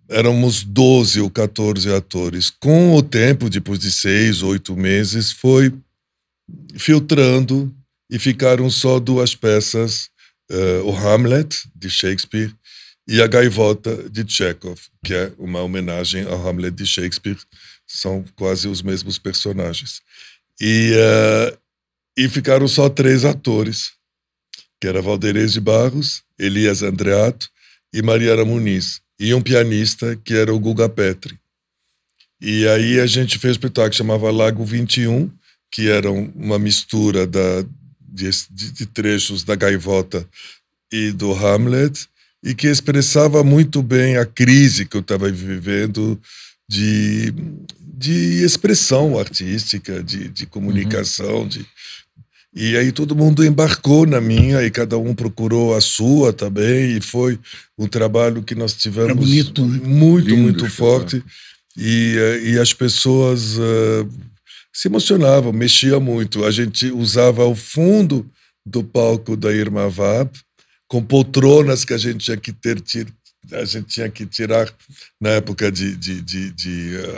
éramos 12 ou 14 atores. Com o tempo, depois de 6, 8 meses, foi filtrando e ficaram só 2 peças, o Hamlet, de Shakespeare, e a Gaivota, de Chekhov, que é uma homenagem ao Hamlet de Shakespeare. São quase os mesmos personagens. E ficaram só 3 atores, que era Valderez de Barros, Elias Andreato e Mariana Muniz. E um pianista, que era o Guga Petri. E aí a gente fez um espetáculo que chamava Lago 21, que era uma mistura de trechos da Gaivota e do Hamlet, e que expressava muito bem a crise que eu estava vivendo de expressão artística, de comunicação, E aí todo mundo embarcou na minha e cada um procurou a sua também, e foi um trabalho que nós tivemos bonito, né? muito forte, e as pessoas se emocionavam, mexia muito. A gente usava o fundo do palco da Irma Vap, com poltronas que a gente tinha que tirar na época de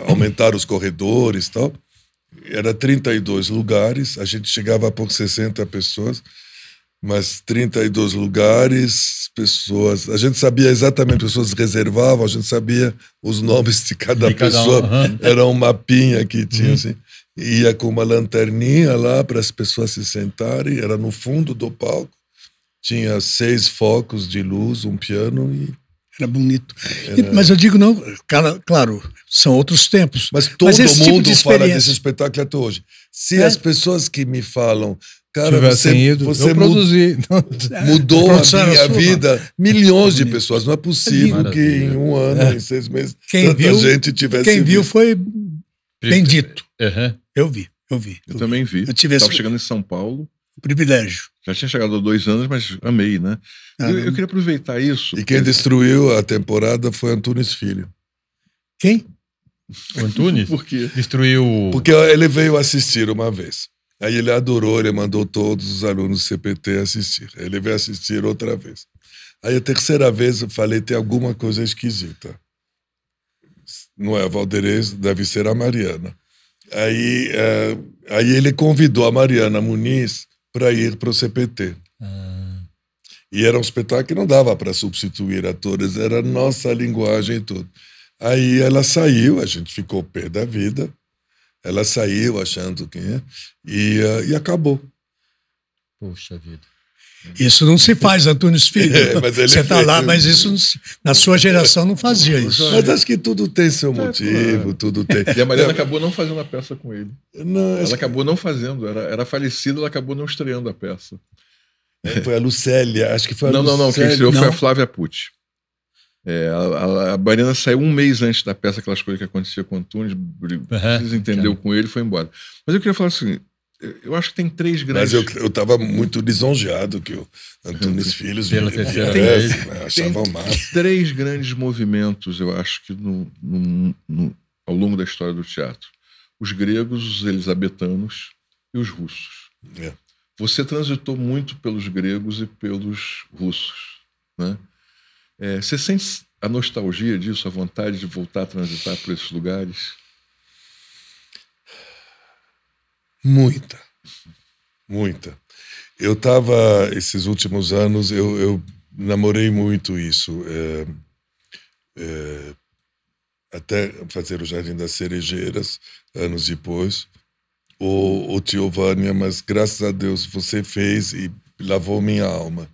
aumentar os corredores e tal. Era 32 lugares, a gente chegava por 60 pessoas, mas 32 lugares, pessoas... A gente sabia exatamente, pessoas reservavam, a gente sabia os nomes de cada pessoa. Era um mapinha que tinha, assim. Ia com uma lanterninha lá para as pessoas se sentarem, era no fundo do palco. Tinha 6 focos de luz, um piano e... Era bonito. Mas eu digo, não, claro, são outros tempos. Mas todo mundo tipo fala desse espetáculo até hoje. Se as pessoas que me falam, cara, você mudou a minha vida, milhões de pessoas. Não é possível que em um ano, em 6 meses, tanta gente tivesse... Quem viu foi bendito. Eu vi. Eu também vi. Eu tive Estava chegando em São Paulo. Privilégio. Já tinha chegado há 2 anos, mas amei, né? Eu queria aproveitar isso. E quem destruiu a temporada foi Antunes Filho. Quem? O Antunes? Por quê? Destruiu... Porque ele veio assistir uma vez. Aí ele adorou, ele mandou todos os alunos do CPT assistir. Aí ele veio assistir outra vez. Aí a 3ª vez eu falei, tem alguma coisa esquisita. Não é a Valderez, deve ser a Mariana. Aí ele convidou a Mariana Muniz para ir para o CPT. E era um espetáculo que não dava para substituir atores, era nossa linguagem e tudo. Aí ela saiu, a gente ficou pé da vida. Ela saiu achando que... E acabou. Poxa vida. Isso não se faz, Antunes Filho. Você está lá, mas isso na sua geração não fazia isso. Mas acho que tudo tem seu motivo, tudo tem. E a Mariana acabou não fazendo a peça com ele. Não, Ela acabou não fazendo, era falecida, ela acabou não estreando a peça. foi a Lucélia, acho que foi a Lucélia. Não, quem estreou foi a Flávia Pucci. A Mariana saiu um mês antes da peça, aquelas coisas que aconteciam com o Antunes, desentendeu com ele e foi embora. Mas eu queria falar assim, eu acho que tem 3 grandes... Mas eu estava muito lisonjeado que o Antunes Filho pela terceira vez, achava o máximo. 3 grandes movimentos, eu acho que ao longo da história do teatro. Os gregos, os elisabetanos e os russos. Você transitou muito pelos gregos e pelos russos, né? Você sente a nostalgia disso, a vontade de voltar a transitar por esses lugares? Muita. Eu estava, esses últimos anos, eu namorei muito isso. Até fazer o Jardim das Cerejeiras, anos depois, o Tio Vânia, mas graças a Deus você fez e lavou minha alma.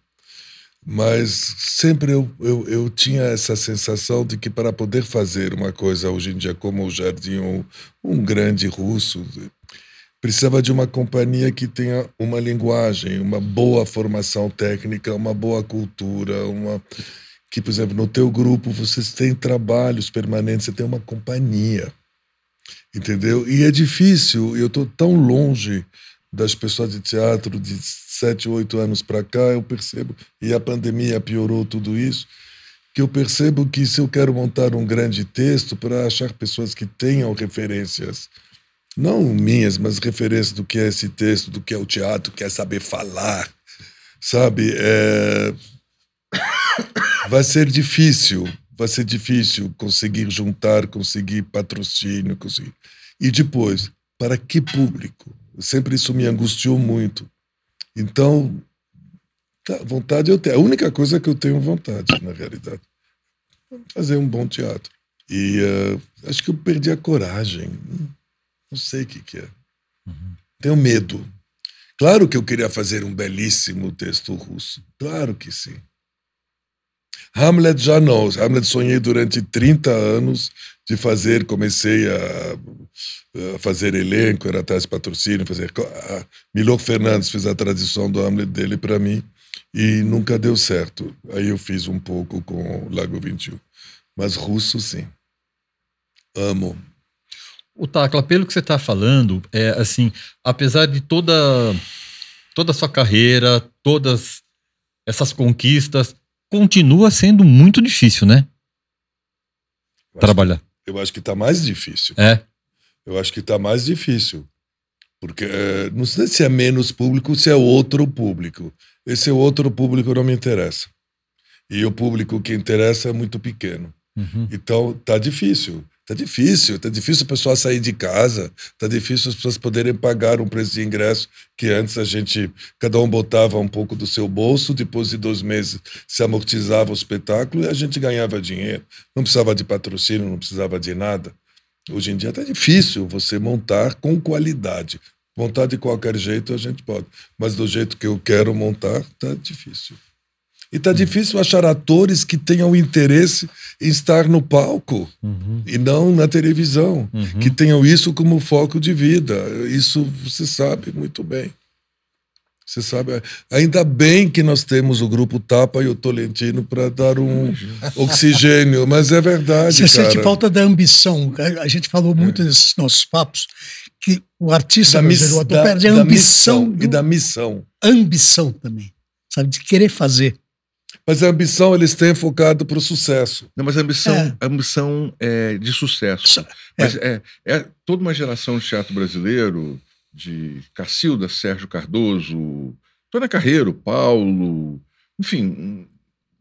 Mas sempre eu tinha essa sensação de que para poder fazer uma coisa hoje em dia como o Jardim, um grande russo, precisava de uma companhia que tenha uma linguagem, uma boa formação técnica, uma boa cultura, que, por exemplo, no teu grupo vocês têm trabalhos permanentes, você tem uma companhia, entendeu? E é difícil, eu estou tão longe das pessoas de teatro de 7, 8 anos para cá, eu percebo, e a pandemia piorou tudo isso, que eu percebo que se eu quero montar um grande texto para achar pessoas que tenham referências, não minhas, mas referências do que é esse texto, do que é o teatro, que é saber falar, sabe? Vai ser difícil conseguir juntar, conseguir patrocínio, E depois, para que público? Sempre isso me angustiou muito. Então, vontade eu tenho. A única coisa que eu tenho vontade, na realidade, é fazer um bom teatro. E acho que eu perdi a coragem. Não sei o que é. Tenho medo. Claro que eu queria fazer um belíssimo texto russo. Claro que sim. Hamlet já não. Hamlet sonhei durante 30 anos de fazer, comecei a fazer elenco, era atrás de patrocínio, Milor Fernandes fez a tradução do Hamlet dele para mim e nunca deu certo. Aí eu fiz um pouco com o Lago 21. Mas russo, sim. Amo. O Tacla, pelo que você está falando, assim, apesar de toda a sua carreira, todas essas conquistas, continua sendo muito difícil, né? Trabalhar. Eu acho que está mais difícil. Eu acho que está mais difícil. Porque não sei se é menos público ou se é outro público. Esse outro público não me interessa. E o público que interessa é muito pequeno. Então, está difícil. Tá difícil a pessoa sair de casa, tá difícil as pessoas poderem pagar um preço de ingresso que antes cada um botava um pouco do seu bolso, depois de 2 meses se amortizava o espetáculo e a gente ganhava dinheiro. Não precisava de patrocínio, não precisava de nada. Hoje em dia tá difícil você montar com qualidade. Montar de qualquer jeito a gente pode, mas do jeito que eu quero montar, tá difícil. E tá difícil achar atores que tenham interesse em estar no palco e não na televisão, que tenham isso como foco de vida. Isso você sabe muito bem. Você sabe. Ainda bem que nós temos o Grupo Tapa e o Tolentino para dar um oxigênio, mas é verdade, Você sente falta da ambição. A gente falou muito nesses nossos papos que o artista brasileiro, o ator perde a ambição. E da missão. Ambição também, sabe, de querer fazer. Mas a ambição eles têm focado para o sucesso. Não, mas a ambição é de sucesso. Mas toda uma geração de teatro brasileiro, de Cacilda, Sérgio Cardoso, Tônia Carreiro, Paulo, enfim,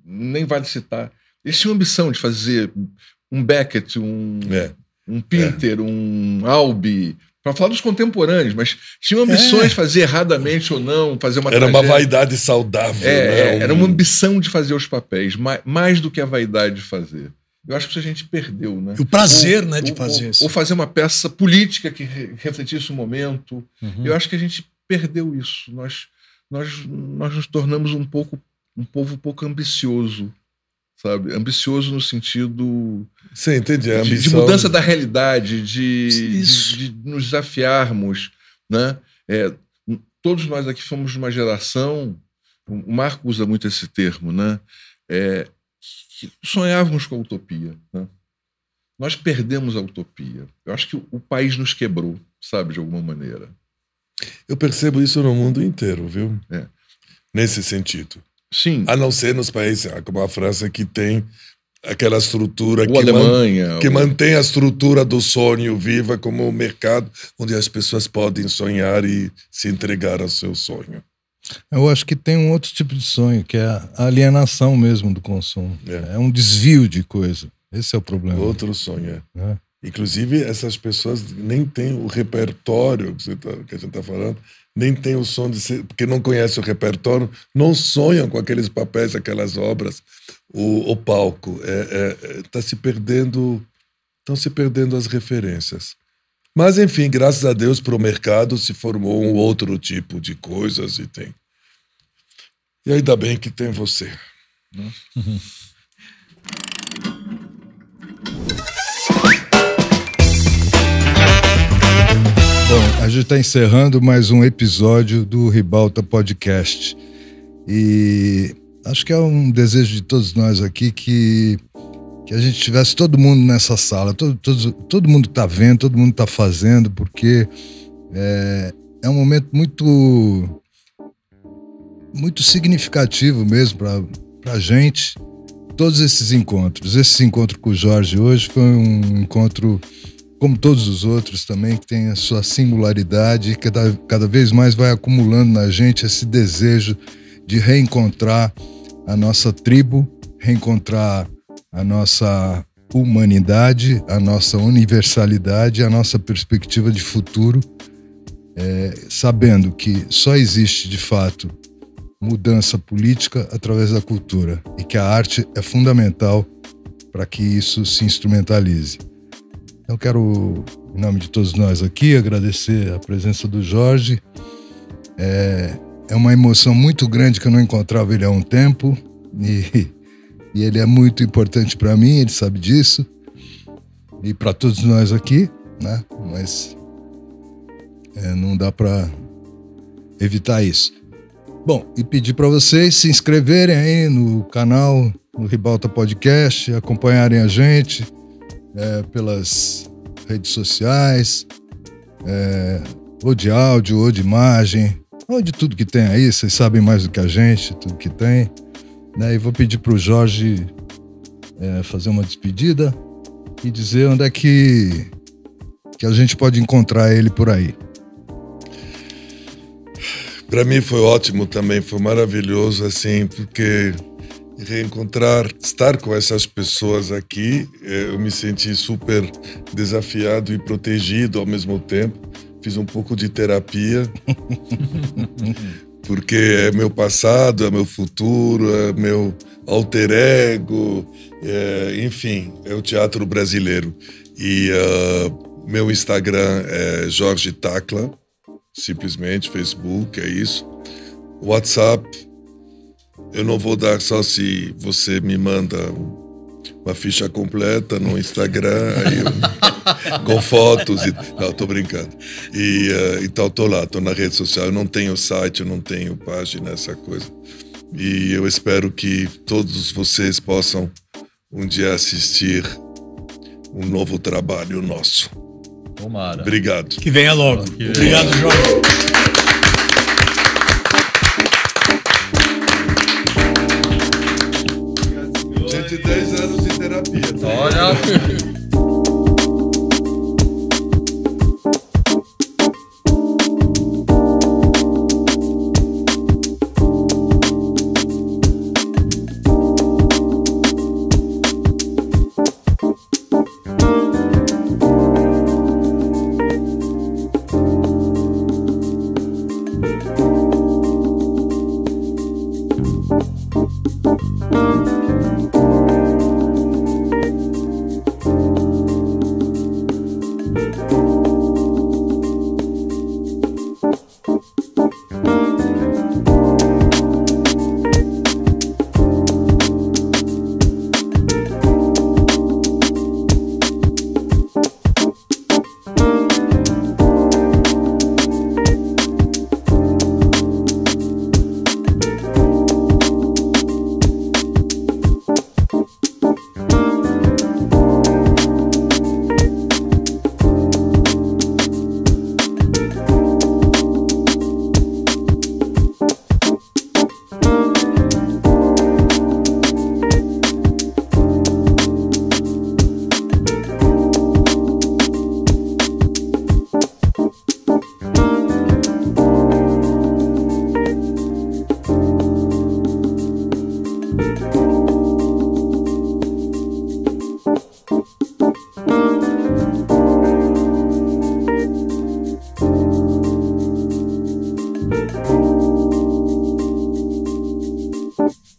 nem vale citar. Eles tinham ambição de fazer um Beckett, um Pinter, um Albi, para falar dos contemporâneos, mas tinham ambições de fazer erradamente ou não, fazer uma tragédia. Uma vaidade saudável. Era uma ambição de fazer os papéis, mais do que a vaidade de fazer. Eu acho que isso a gente perdeu, né? O prazer, né, de fazer isso. Ou fazer uma peça política que refletisse o momento. Eu acho que a gente perdeu isso. Nós nos tornamos um povo um pouco ambicioso, sabe? Ambicioso no sentido Você entende? A de ambição... mudança da realidade, de nos desafiarmos, né? Todos nós aqui fomos de uma geração, o Marco usa muito esse termo, né? Que sonhávamos com a utopia, né? Nós perdemos a utopia. Eu acho que o país nos quebrou, sabe, de alguma maneira. Eu percebo isso no mundo inteiro, viu? Nesse sentido. Sim. A não ser nos países como a França, que tem aquela estrutura ou Alemanha, que mantém a estrutura do sonho viva como um mercado onde as pessoas podem sonhar e se entregar ao seu sonho. Eu acho que tem um outro tipo de sonho, que é a alienação mesmo do consumo. É um desvio de coisa. Esse é o problema. Outro sonho, Inclusive, essas pessoas nem têm o repertório que a gente está falando, nem tem o som de ser, porque não conhecem o repertório, não sonham com aqueles papéis, aquelas obras, o palco. Estão se perdendo as referências. Mas, enfim, graças a Deus, para o mercado se formou um outro tipo de coisas e ainda bem que tem você. Bom, a gente está encerrando mais um episódio do Ribalta Podcast. E acho que é um desejo de todos nós aqui que a gente tivesse todo mundo nessa sala, todo mundo está vendo, todo mundo está fazendo, porque é um momento muito significativo mesmo para a gente, todos esses encontros. Esse encontro com o Jorge hoje foi um encontro, como todos os outros também, que tem a sua singularidade e que cada vez mais vai acumulando na gente esse desejo de reencontrar a nossa tribo, reencontrar a nossa humanidade, a nossa universalidade, a nossa perspectiva de futuro, sabendo que só existe, de fato, mudança política através da cultura e que a arte é fundamental para que isso se instrumentalize. Eu quero, em nome de todos nós aqui, agradecer a presença do Jorge. É uma emoção muito grande que eu não encontrava ele há um tempo e ele é muito importante para mim, ele sabe disso, e para todos nós aqui, né? Mas não dá para evitar isso. Bom, e pedir para vocês se inscreverem aí no canal, no Ribalta Podcast, acompanharem a gente pelas redes sociais, ou de áudio, ou de imagem, ou de tudo que tem aí, vocês sabem mais do que a gente, tudo que tem. E vou pedir para o Jorge fazer uma despedida e dizer onde é que a gente pode encontrar ele por aí. Para mim foi ótimo também, foi maravilhoso, assim, porque estar com essas pessoas aqui, eu me senti super desafiado e protegido ao mesmo tempo. Fiz um pouco de terapia. Porque é meu passado, é meu futuro, é meu alter ego, enfim, é o teatro brasileiro. E meu Instagram é Jorge Tacla, simplesmente, Facebook, é isso. WhatsApp, eu não vou dar só se você me manda uma ficha completa no Instagram, com fotos. Não, tô brincando. Então, tô lá, tô na rede social. Eu não tenho site, eu não tenho página, essa coisa. E eu espero que todos vocês possam um dia assistir um novo trabalho nosso. Tomara. Obrigado. Que venha logo. Obrigado, Jorge. 110 anos de terapia. Tá? Olha. Obrigado.